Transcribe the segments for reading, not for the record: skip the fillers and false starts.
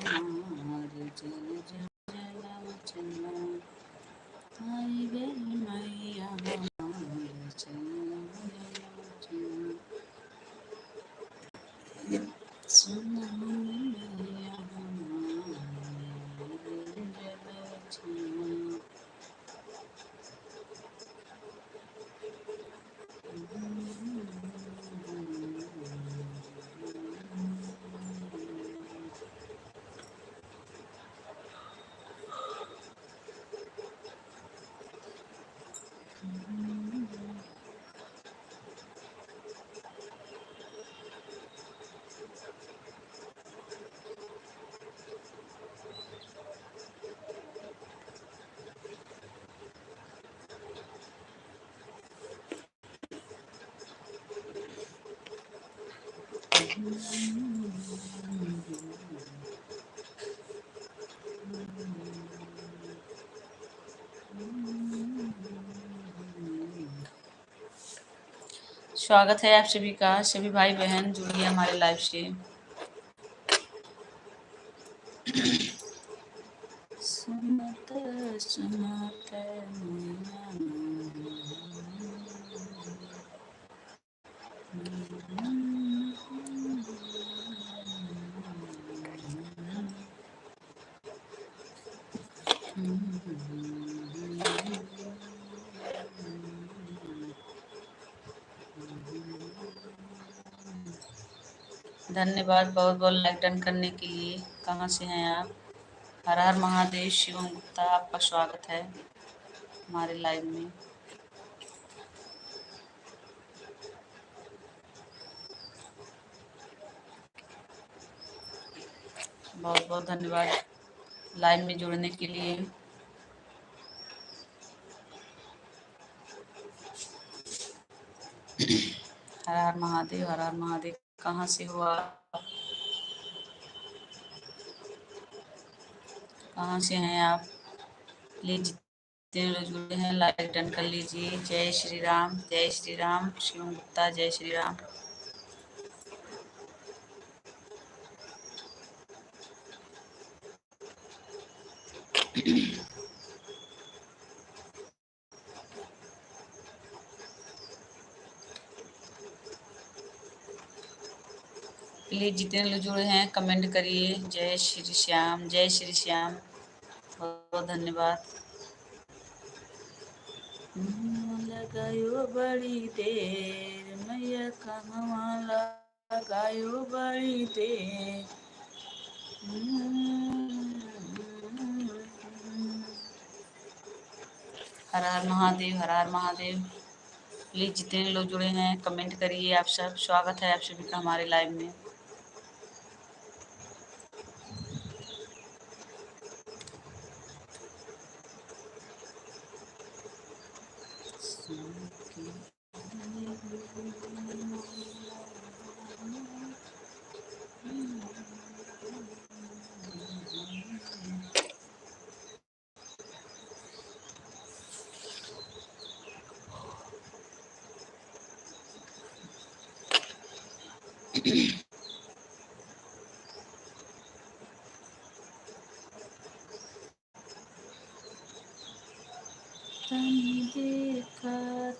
हमार जल जला चला आई गई मैया हमार चला चला सुना मैया हमार जल चला स्वागत है आप सभी का। सभी भाई बहन जुड़िए हमारे लाइव से। सुनत सुनत मैया धन्यवाद बहुत बहुत लाइक डन करने के लिए। कहाँ से हैं आप? हर हर महादेव। शिवम गुप्ता आपका स्वागत है हमारे लाइव में। बहुत बहुत धन्यवाद लाइव में जुड़ने के लिए। हर हर महादेव, हर हर महादेव। कहाँ से हो आप? कहाँ से हैं आप? प्लीज जितने लोग जुड़े हैं लाइक डन कर लीजिए। जय श्री राम, जय श्री राम। शिवम गुप्ता, जय श्री राम। प्लीज जितने लोग जुड़े हैं कमेंट करिए। जय श्री श्याम, जय श्री श्याम। बहुत बहुत धन्यवाद। लगायो बड़ी देर मैया कहवा लगायो बड़ी देर। हर हर महादेव, हर हर महादेव। प्लीज जितने लोग जुड़े हैं कमेंट करिए। आप सब स्वागत है आप सभी का हमारे लाइव में।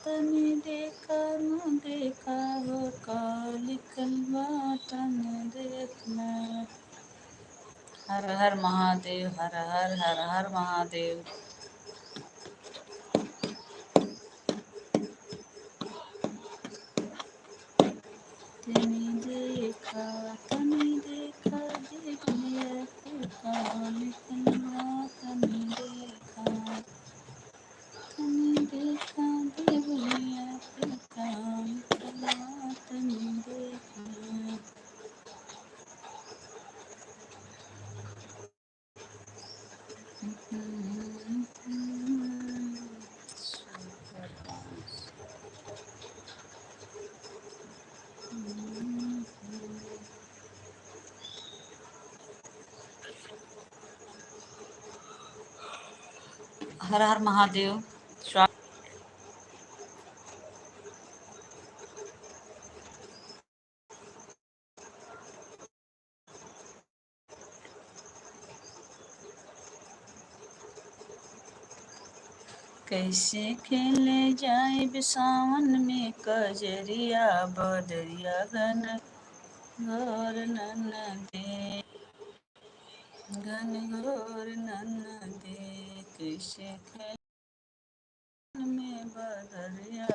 तनी देखा न देखा हो कालिकल बाटन देखना। हर हर महादेव, हर हर हर हर महादेव। तनी देखा देखिए कालिकल बाटन देखा। तनी देखा देवलिया पे कालिकल बाटन देखा। हर हर महादेव। कैसे खेले जाए सावन में कजरिया बदरिया घन घोर ननदे घन घोर ननदे कैसे खेल में बदरिया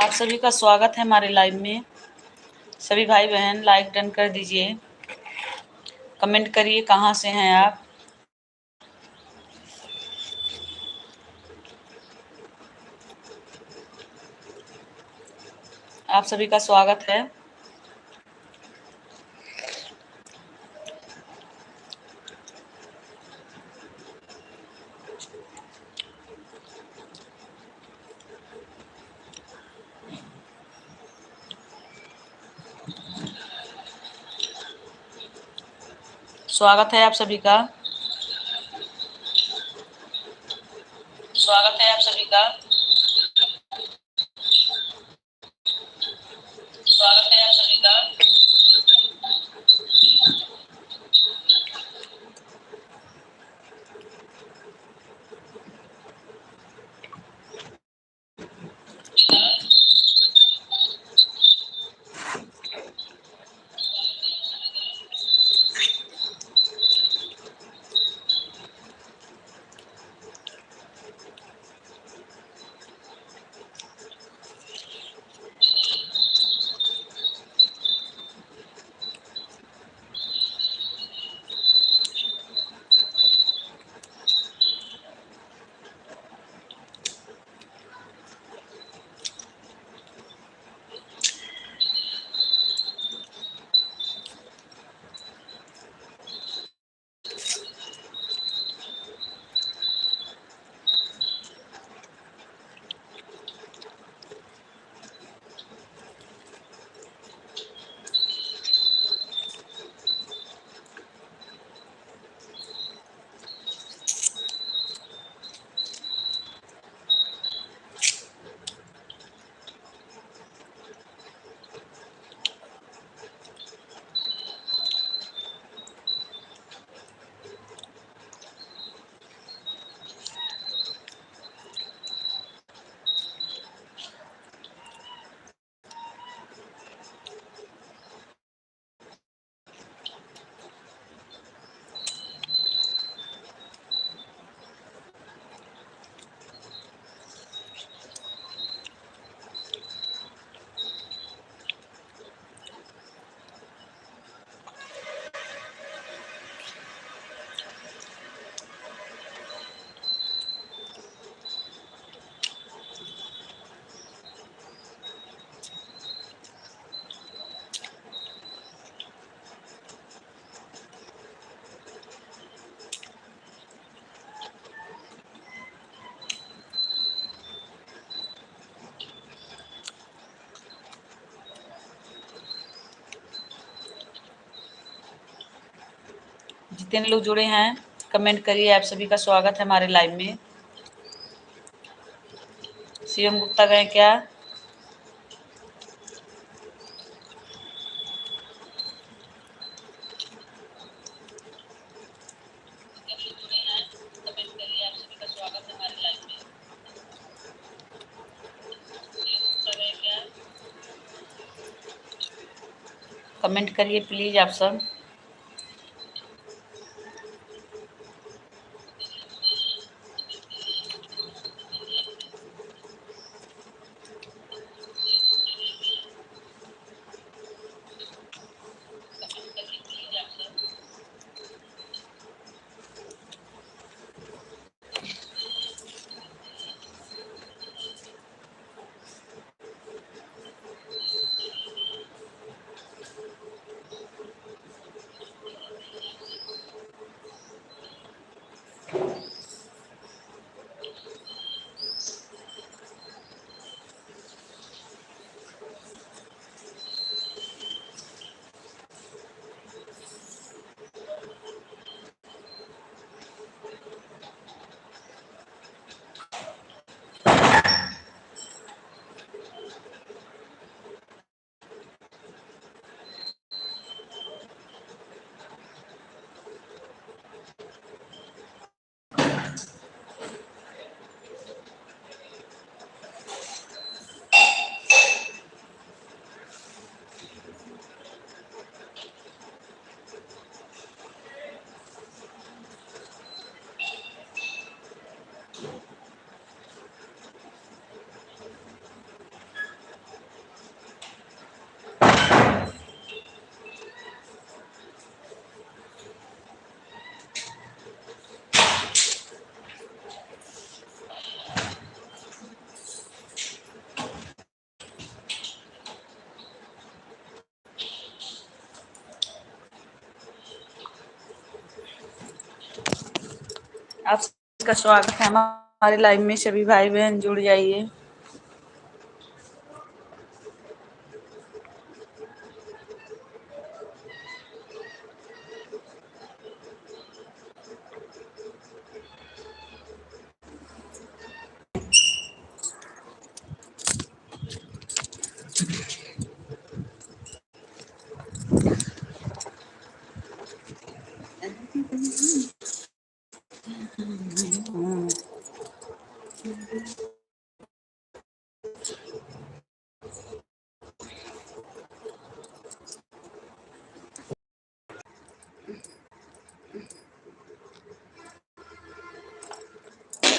आप सभी का स्वागत है हमारे लाइव में। सभी भाई बहन लाइक डन कर दीजिए, कमेंट करिए कहाँ से हैं आप। आप सभी का स्वागत है। स्वागत है आप सभी का। स्वागत है आप सभी का। स्वागत है आप सभी का। जितने लोग जुड़े हैं कमेंट करिए। आप सभी का स्वागत है हमारे लाइव में। शिवम गुप्ता गए क्या? कमेंट करिए प्लीज आप सब। आप सबका स्वागत है हमारे लाइव में। सभी भाई बहन जुड़ जाइए।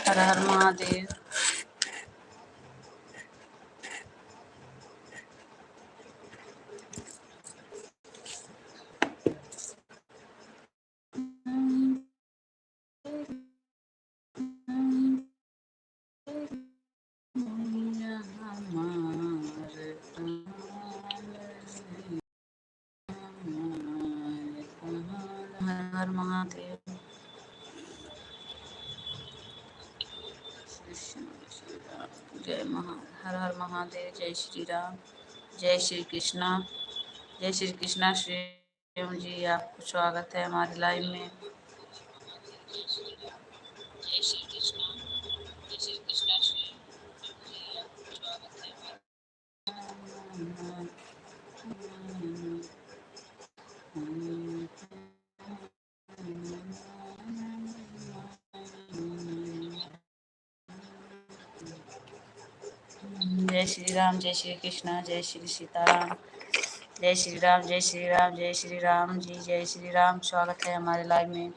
हर हर महादेव। हर हर महादेव। जय हर हर महादेव। जय श्री राम। जय श्री कृष्णा। जय श्री कृष्णा। श्री जी आपको स्वागत है हमारे लाइव में। जय श्री कृष्णा। जय श्री कृष्णा। जय श्री राम। जय श्री कृष्णा। जय श्री सीताराम। जय श्री राम। जय श्री राम। जय श्री राम जी। जय श्री राम। स्वागत है हमारे लाइव में।